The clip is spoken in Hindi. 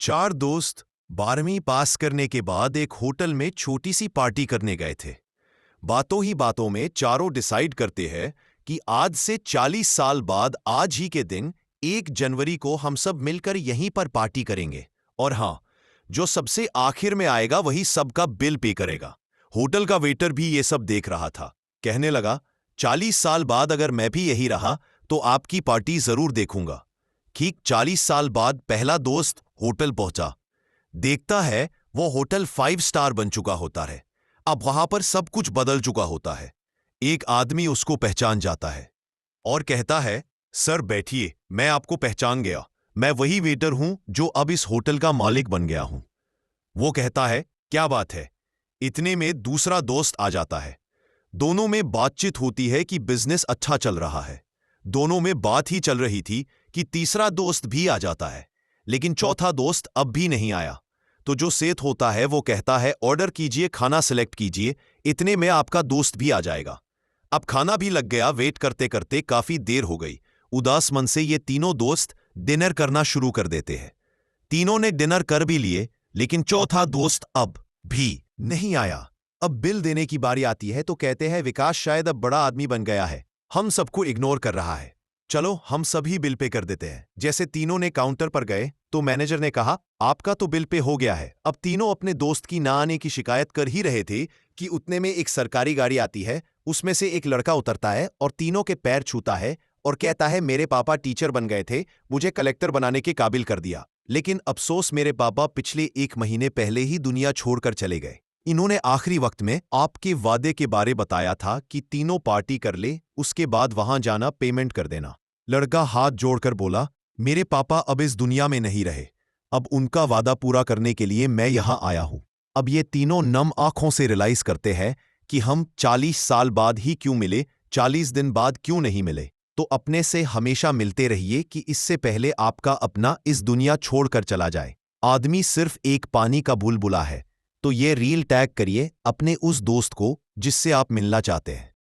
चार दोस्त 12वीं पास करने के बाद एक होटल में छोटी सी पार्टी करने गए थे। बातों ही बातों में चारों डिसाइड करते हैं कि आज से 40 साल बाद आज ही के दिन 1 जनवरी को हम सब मिलकर यहीं पर पार्टी करेंगे। और हाँ, जो सबसे आखिर में आएगा वही सबका बिल पे करेगा। होटल का वेटर भी ये सब देख रहा था। कहने लगा, 40 साल बाद अगर मैं भी यही रहा तो आपकी पार्टी जरूर देखूंगा। ठीक 40 साल बाद पहला दोस्त होटल पहुंचा। देखता है वो होटल 5 स्टार बन चुका होता है। अब वहां पर सब कुछ बदल चुका होता है। एक आदमी उसको पहचान जाता है और कहता है, सर बैठिए, मैं आपको पहचान गया। मैं वही वेटर हूं जो अब इस होटल का मालिक बन गया हूं। वो कहता है, क्या बात है। इतने में दूसरा दोस्त आ जाता है। दोनों में बातचीत होती है कि बिजनेस अच्छा चल रहा है। दोनों में बात ही चल रही थी कि तीसरा दोस्त भी आ जाता है, लेकिन चौथा दोस्त अब भी नहीं आया। तो जो सेठ होता है वो कहता है, ऑर्डर कीजिए, खाना सिलेक्ट कीजिए, इतने में आपका दोस्त भी आ जाएगा। अब खाना भी लग गया। वेट करते करते काफी देर हो गई। उदास मन से ये तीनों दोस्त डिनर करना शुरू कर देते हैं। तीनों ने डिनर कर भी लिए, लेकिन चौथा दोस्त अब भी नहीं आया। अब बिल देने की बारी आती है तो कहते हैं, विकास शायद अब बड़ा आदमी बन गया है, हम सबको इग्नोर कर रहा है। चलो हम सभी बिल पे कर देते हैं। जैसे तीनों ने काउंटर पर गए तो मैनेजर ने कहा, आपका तो बिल पे हो गया है। अब तीनों अपने दोस्त की ना आने की शिकायत कर ही रहे थे कि उतने में एक सरकारी गाड़ी आती है। उसमें से एक लड़का उतरता है और तीनों के पैर छूता है और कहता है, मेरे पापा टीचर बन गए थे, मुझे कलेक्टर बनाने के काबिल कर दिया, लेकिन अफसोस मेरे पापा पिछले 1 महीने पहले ही दुनिया छोड़कर चले गए। इन्होंने आखिरी वक्त में आपके वादे के बारे बताया था कि तीनों पार्टी कर ले, उसके बाद वहां जाना, पेमेंट कर देना। लड़का हाथ जोड़कर बोला, मेरे पापा अब इस दुनिया में नहीं रहे। अब उनका वादा पूरा करने के लिए मैं यहां आया हूं। अब ये तीनों नम आंखों से रियलाइज करते हैं कि हम 40 साल बाद ही क्यों मिले, 40 दिन बाद क्यों नहीं मिले। तो अपने से हमेशा मिलते रहिए कि इससे पहले आपका अपना इस दुनिया छोड़कर चला जाए। आदमी सिर्फ एक पानी का बुलबुला है। तो ये रील टैग करिए अपने उस दोस्त को जिससे आप मिलना चाहते हैं।